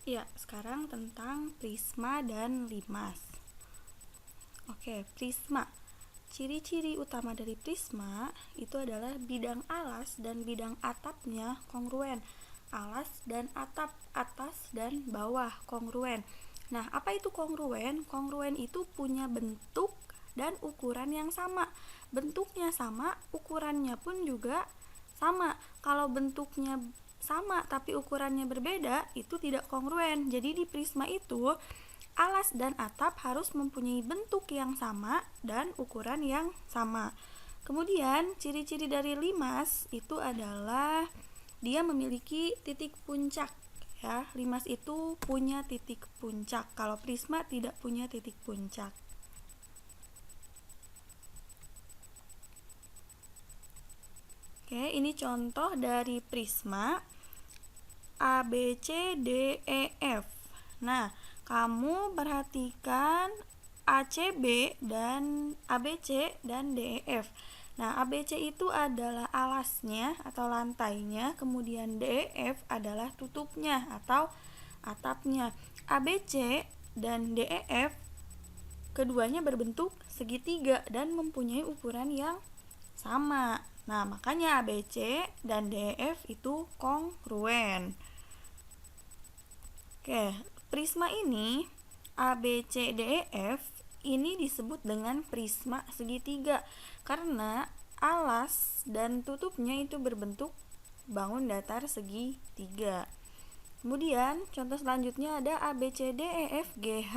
Ya, sekarang tentang prisma dan limas. Oke, prisma. Ciri-ciri utama dari prisma itu adalah bidang alas dan bidang atapnya kongruen. Alas dan atap, atas dan bawah kongruen. Nah, apa itu kongruen? Kongruen itu punya bentuk dan ukuran yang sama. Bentuknya sama, ukurannya pun juga sama. Kalau bentuknya sama tapi ukurannya berbeda, itu tidak kongruen. Jadi di prisma itu alas dan atap harus mempunyai bentuk yang sama dan ukuran yang sama. Kemudian ciri-ciri dari limas itu adalah dia memiliki titik puncak. Ya, limas itu punya titik puncak. Kalau prisma tidak punya titik puncak. Oke, ini contoh dari prisma A, B, C, D, E, F. Nah, kamu perhatikan ACB dan ABC dan DEF. Nah, ABC itu adalah alasnya atau lantainya, kemudian DEF adalah tutupnya atau atapnya. ABC dan DEF keduanya berbentuk segitiga dan mempunyai ukuran yang sama. Nah, makanya ABC dan DEF itu kongruen. Oke, prisma ini ABCDEF ini disebut dengan prisma segitiga karena alas dan tutupnya itu berbentuk bangun datar segitiga. Kemudian contoh selanjutnya ada ABCDEFGH.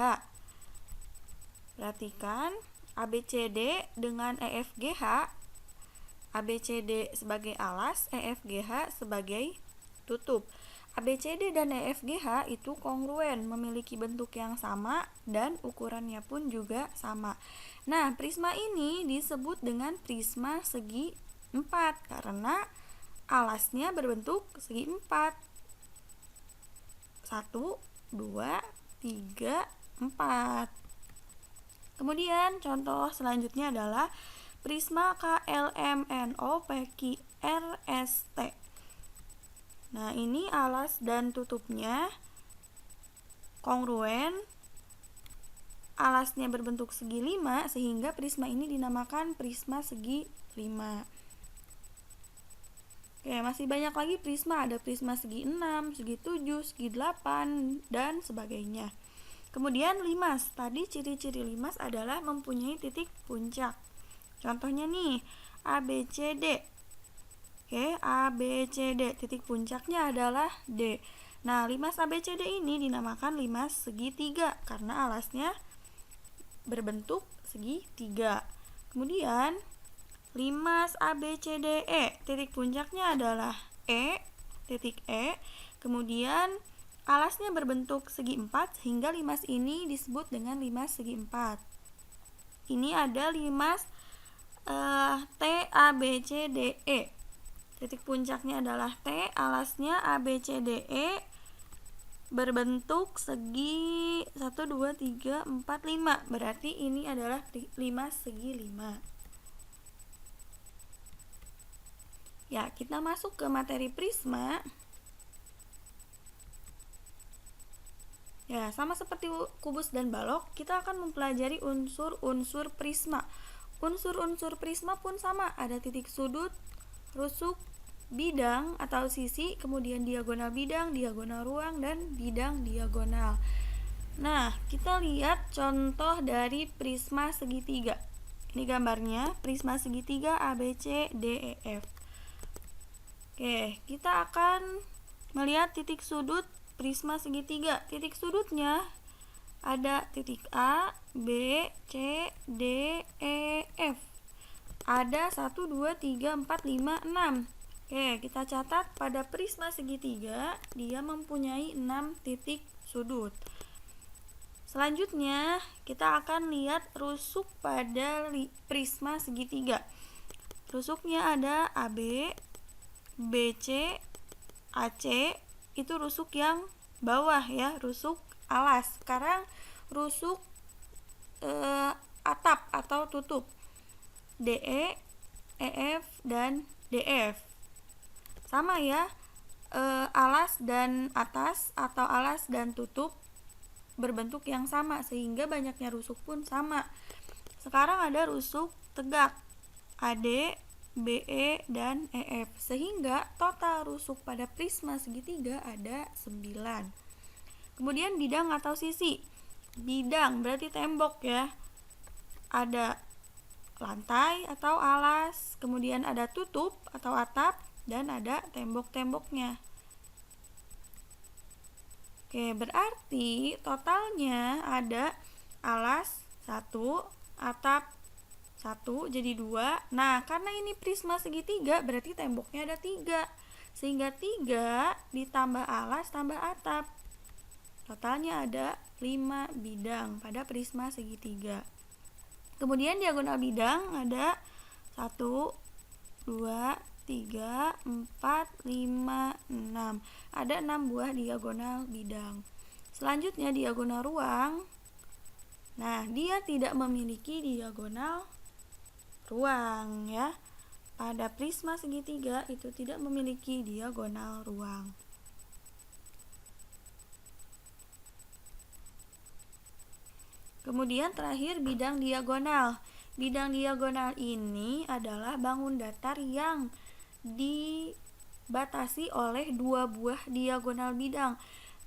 Perhatikan ABCD dengan EFGH. ABCD sebagai alas, EFGH sebagai tutup. ABCD dan EFGH itu kongruen, memiliki bentuk yang sama dan ukurannya pun juga sama. Nah, prisma ini disebut dengan prisma segi 4 karena alasnya berbentuk segi 4. 1, 2, 3, 4. Kemudian contoh selanjutnya adalah prisma KLMNOPQRST. Nah, ini alas dan tutupnya kongruen. Alasnya berbentuk segi 5 sehingga prisma ini dinamakan prisma segi 5. Oke, masih banyak lagi prisma. Ada prisma segi 6, segi 7, segi 8, dan sebagainya. Kemudian limas. Tadi ciri-ciri limas adalah mempunyai titik puncak. Contohnya nih, ABCD. Oke, ABCD, titik puncaknya adalah D. Nah, limas ABCD ini dinamakan limas segitiga karena alasnya berbentuk segitiga. Kemudian, limas ABCDE, titik puncaknya adalah E, titik E. Kemudian, alasnya berbentuk segi 4 sehingga limas ini disebut dengan limas segi 4. Ini ada limas TABCDE. Titik puncaknya adalah T, alasnya ABCDE berbentuk segi 1, 2, 3, 4, 5. Berarti ini adalah limas segi 5. Ya, kita masuk ke materi prisma. Ya, sama seperti kubus dan balok, kita akan mempelajari unsur-unsur prisma. Unsur-unsur prisma pun sama, ada titik sudut, rusuk, bidang atau sisi, kemudian diagonal bidang, diagonal ruang, dan bidang diagonal. Nah, kita lihat contoh dari prisma segitiga. Ini gambarnya, prisma segitiga ABCDEF. Oke, kita akan melihat titik sudut prisma segitiga. Titik sudutnya ada titik A, B, C, D, E, F. Ada 1, 2, 3, 4, 5, 6. Oke, kita catat pada prisma segitiga dia mempunyai 6 titik sudut. Selanjutnya kita akan lihat rusuk pada prisma segitiga. Rusuknya ada AB, BC, AC. Itu rusuk yang bawah ya, rusuk alas. Sekarang rusuk atap atau tutup. DE, EF, dan DF. Sama ya, alas dan atas atau alas dan tutup berbentuk yang sama, sehingga banyaknya rusuk pun sama. Sekarang ada rusuk tegak AD, BE, dan EF, sehingga total rusuk pada prisma segitiga ada 9. Kemudian bidang atau sisi. Bidang berarti tembok ya. Ada lantai atau alas, kemudian ada tutup atau atap, dan ada tembok-temboknya. Oke, berarti totalnya ada alas 1, atap 1, jadi 2. Nah, karena ini prisma segitiga, berarti temboknya ada 3. Sehingga 3 ditambah alas tambah atap. Totalnya ada 5 bidang pada prisma segitiga. Kemudian diagonal bidang ada 1, 2, 3, 4, 5, 6. Ada 6 buah diagonal bidang. Selanjutnya diagonal ruang. Nah, dia tidak memiliki diagonal ruang ya. Pada prisma segitiga itu tidak memiliki diagonal ruang. Kemudian terakhir bidang diagonal. Bidang diagonal ini adalah bangun datar yang dibatasi oleh 2 buah diagonal bidang.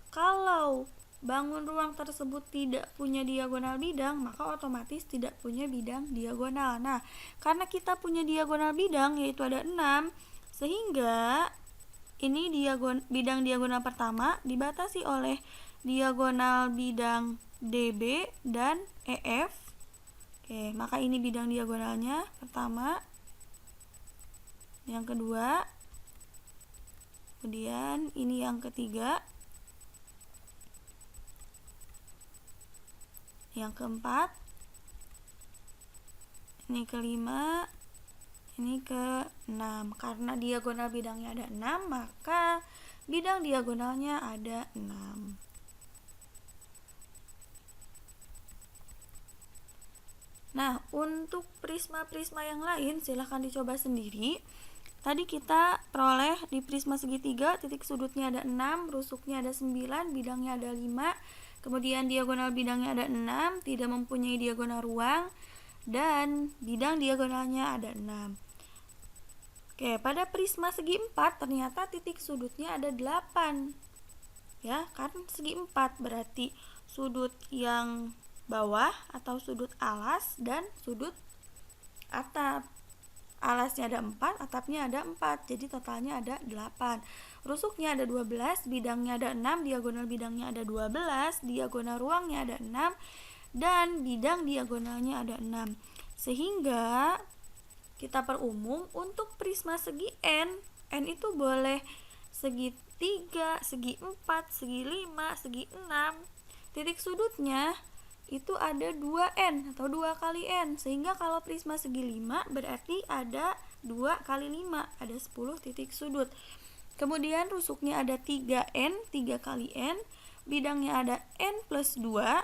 Kalau bangun ruang tersebut tidak punya diagonal bidang, maka otomatis tidak punya bidang diagonal. Nah, karena kita punya diagonal bidang yaitu ada 6, sehingga ini bidang diagonal pertama dibatasi oleh diagonal bidang DB dan EF. Oke, maka ini bidang diagonalnya pertama, yang kedua, kemudian ini yang ketiga, yang keempat, ini kelima, ini ke-6. Karena diagonal bidangnya ada 6, maka bidang diagonalnya ada 6. Nah, untuk prisma-prisma yang lain silahkan dicoba sendiri. Tadi kita peroleh di prisma segitiga, titik sudutnya ada 6, rusuknya ada 9, bidangnya ada 5. Kemudian diagonal bidangnya ada 6, tidak mempunyai diagonal ruang, dan bidang diagonalnya ada 6. Oke, pada prisma segi 4 ternyata titik sudutnya ada 8. Ya, kan segi 4 berarti sudut yang bawah atau sudut alas dan sudut atap. Alasnya ada 4, atapnya ada 4, jadi totalnya ada 8. Rusuknya ada 12, bidangnya ada 6, diagonal bidangnya ada 12, diagonal ruangnya ada 6, dan bidang diagonalnya ada 6. Sehingga kita perumum untuk prisma segi N itu boleh segi 3, segi 4, segi 5, segi 6. Titik sudutnya itu ada 2N atau 2 kali N, sehingga kalau prisma segi 5 berarti ada 2 kali 5, ada 10 titik sudut. Kemudian rusuknya ada 3N, 3 kali N, bidangnya ada N plus 2.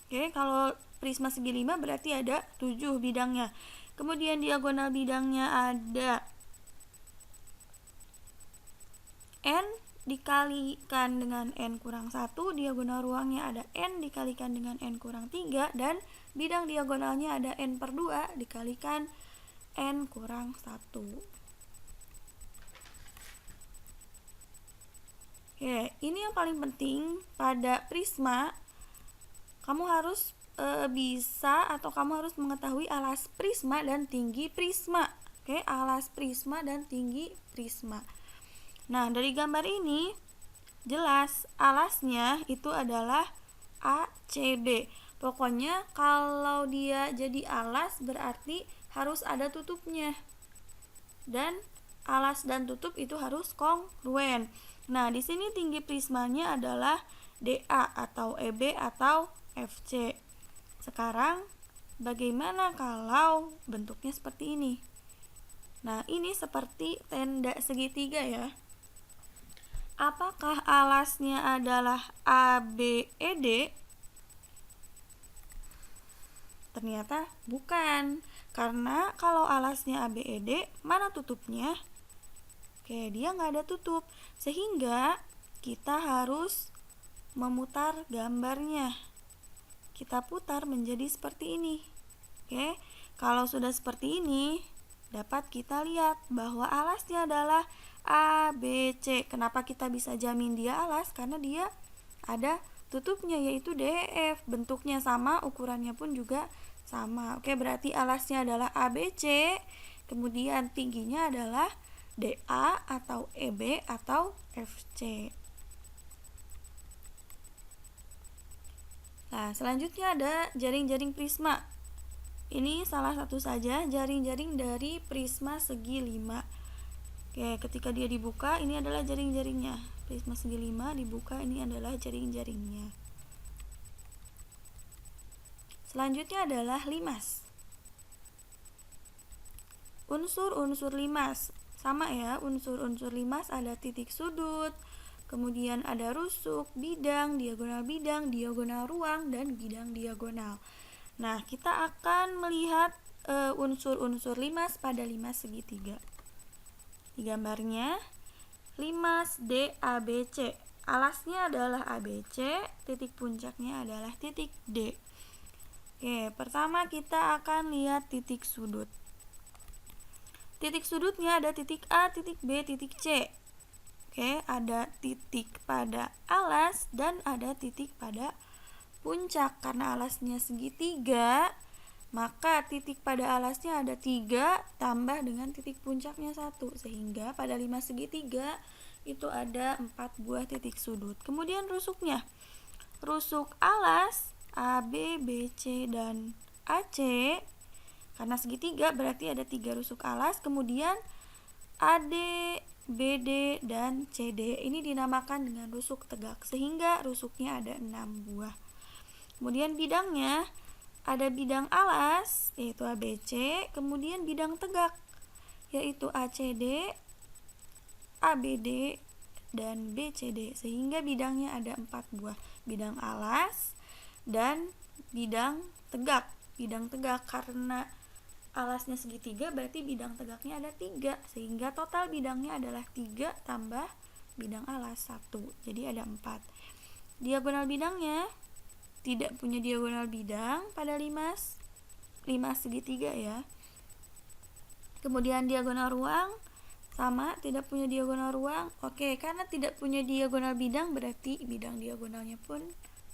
Oke, kalau prisma segi 5 berarti ada 7 bidangnya. Kemudian diagonal bidangnya ada N dikalikan dengan N kurang 1, diagonal ruangnya ada N dikalikan dengan N kurang 3, dan bidang diagonalnya ada N per 2 dikalikan N kurang 1. Oke, ini yang paling penting pada prisma. Kamu harus bisa atau kamu harus mengetahui alas prisma dan tinggi prisma. Oke, alas prisma dan tinggi prisma. Nah, dari gambar ini jelas alasnya itu adalah ACB. Pokoknya kalau dia jadi alas berarti harus ada tutupnya. Dan alas dan tutup itu harus kongruen. Nah, di sini tinggi prismanya adalah DA atau EB atau FC. Sekarang bagaimana kalau bentuknya seperti ini? Nah, ini seperti tenda segitiga ya. Apakah alasnya adalah ABED? Ternyata bukan. Karena kalau alasnya ABED, mana tutupnya? Oke, dia nggak ada tutup, sehingga kita harus memutar gambarnya. Kita putar menjadi seperti ini. Oke, kalau sudah seperti ini, dapat kita lihat bahwa alasnya adalah A, B, C. Kenapa kita bisa jamin dia alas? Karena dia ada tutupnya, yaitu DEF. Bentuknya sama, ukurannya pun juga sama. Oke, berarti alasnya adalah ABC, kemudian tingginya adalah DA atau EB atau FC. Nah, selanjutnya ada jaring-jaring prisma. Ini salah satu saja jaring-jaring dari prisma segi 5. Oke, ketika dia dibuka, ini adalah jaring-jaringnya. Prisma segi 5 dibuka, ini adalah jaring-jaringnya. Selanjutnya adalah limas. Unsur-unsur limas. Sama ya, unsur-unsur limas ada titik sudut, kemudian ada rusuk, bidang, diagonal ruang, dan bidang diagonal. Nah, kita akan melihat unsur-unsur limas pada limas segitiga. Di gambarnya, limas DABC. Alasnya adalah ABC, titik puncaknya adalah titik D. Oke, pertama kita akan lihat titik sudut. Titik sudutnya ada titik A, titik B, titik C. Oke, ada titik pada alas dan ada titik pada puncak. Karena alasnya segitiga, maka titik pada alasnya ada 3 tambah dengan titik puncaknya 1, sehingga pada 5 segitiga itu ada 4 buah titik sudut. Kemudian rusuknya, rusuk alas A, B, B, C, dan AC. Karena segitiga berarti ada 3 rusuk alas. Kemudian AD, BD, dan CD ini dinamakan dengan rusuk tegak, sehingga rusuknya ada 6 buah. Kemudian bidangnya, ada bidang alas yaitu ABC, kemudian bidang tegak yaitu ACD, ABD, dan BCD, sehingga bidangnya ada 4 buah, bidang alas dan bidang tegak. Bidang tegak karena alasnya segitiga berarti bidang tegaknya ada 3, sehingga total bidangnya adalah 3 tambah bidang alas 1, jadi ada 4. Diagonal bidangnya tidak punya diagonal bidang pada limas segitiga ya. Kemudian diagonal ruang sama, tidak punya diagonal ruang. Oke, karena tidak punya diagonal bidang berarti bidang diagonalnya pun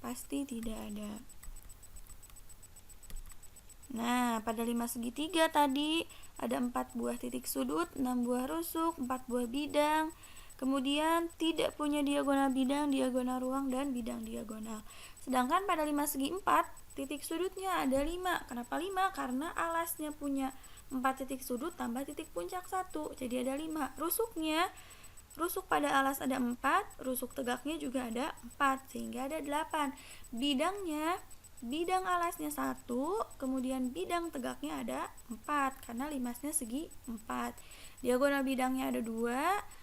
pasti tidak ada. Nah, pada 5 segitiga tadi ada 4 buah titik sudut, 6 buah rusuk, 4 buah bidang. Kemudian tidak punya diagonal bidang, diagonal ruang, dan bidang diagonal. Sedangkan pada 5 segi 4, titik sudutnya ada 5. Kenapa 5? Karena alasnya punya 4 titik sudut tambah titik puncak 1. Jadi ada 5. Rusuknya, rusuk pada alas ada 4, rusuk tegaknya juga ada 4, sehingga ada 8. Bidangnya, bidang alasnya 1, kemudian bidang tegaknya ada 4, karena limasnya segi 4. Diagonal bidangnya ada 2.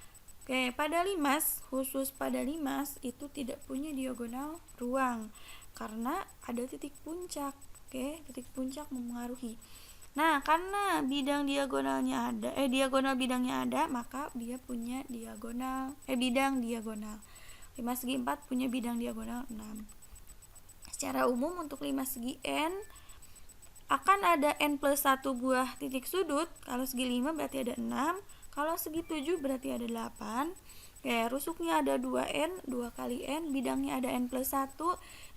Oke, pada limas, khusus pada limas itu tidak punya diagonal ruang karena ada titik puncak. Oke, titik puncak mempengaruhi. Nah, karena bidang diagonalnya ada, diagonal bidangnya ada, maka dia punya diagonal, bidang diagonal. 5 segi 4 punya bidang diagonal 6. Secara umum untuk 5 segi N akan ada N plus 1 buah titik sudut. Kalau segi 5 berarti ada 6. Kalau segi 7 berarti ada 8. Oke, rusuknya ada 2N, 2 kali N, bidangnya ada N plus 1,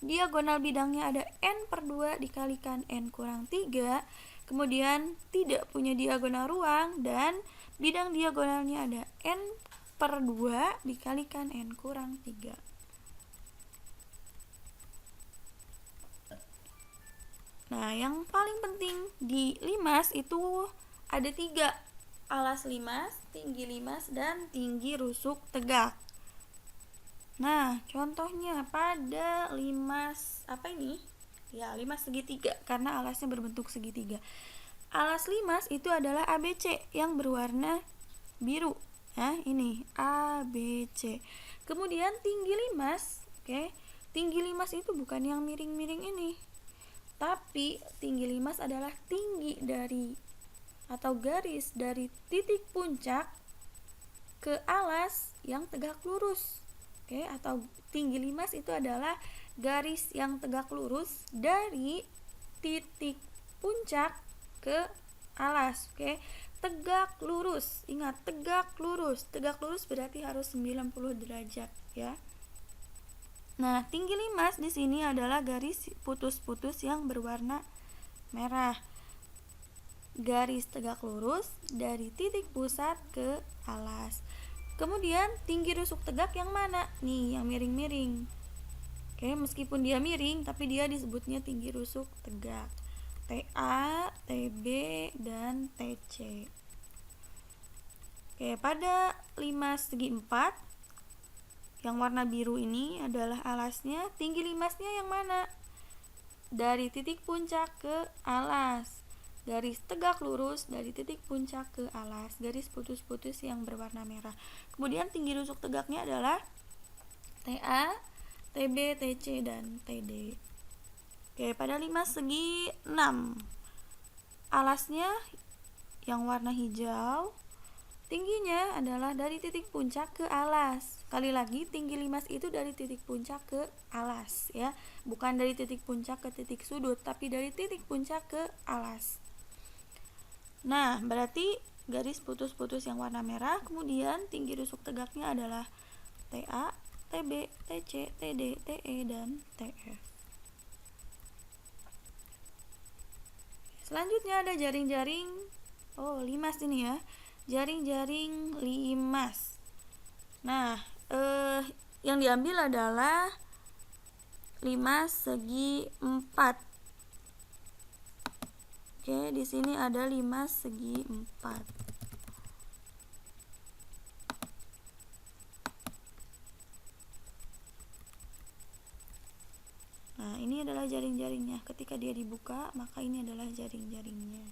diagonal bidangnya ada N per 2 dikalikan N kurang 3, kemudian tidak punya diagonal ruang, dan bidang diagonalnya ada N per 2 dikalikan N kurang 3. Nah, yang paling penting di limas itu ada 3. Alas limas, tinggi limas, dan tinggi rusuk tegak. Nah, contohnya pada limas apa ini? Ya, limas segitiga karena alasnya berbentuk segitiga. Alas limas itu adalah ABC yang berwarna biru. Nah, ini ABC. Kemudian tinggi limas, oke. Tinggi limas itu bukan yang miring-miring ini. Tapi tinggi limas adalah tinggi dari atau garis dari titik puncak ke alas yang tegak lurus. Oke, atau tinggi limas itu adalah garis yang tegak lurus dari titik puncak ke alas. Oke, tegak lurus. Ingat, tegak lurus. Tegak lurus berarti harus 90 derajat ya. Nah, tinggi limas di sini adalah garis putus-putus yang berwarna merah. Garis tegak lurus dari titik pusat ke alas. Kemudian tinggi rusuk tegak yang mana? Nih, yang miring-miring. Oke, meskipun dia miring, tapi dia disebutnya tinggi rusuk tegak. TA, TB, dan TC. Oke, pada limas segi 4, yang warna biru ini adalah alasnya. Tinggi limasnya yang mana? Dari titik puncak ke alas. Garis tegak lurus dari titik puncak ke alas, garis putus-putus yang berwarna merah. Kemudian tinggi rusuk tegaknya adalah TA, TB, TC, dan TD. Oke, pada limas segi 6, alasnya yang warna hijau, tingginya adalah dari titik puncak ke alas. Sekali lagi, tinggi limas itu dari titik puncak ke alas ya, bukan dari titik puncak ke titik sudut, tapi dari titik puncak ke alas. Nah, berarti garis putus-putus yang warna merah. Kemudian tinggi rusuk tegaknya adalah TA, TB, TC, TD, TE, dan TF. Selanjutnya ada jaring-jaring limas ini ya. Jaring-jaring limas. Nah, yang diambil adalah limas segi 4. Oke, di sini ada limas segi 4. Nah, ini adalah jaring-jaringnya. Ketika dia dibuka, maka ini adalah jaring-jaringnya.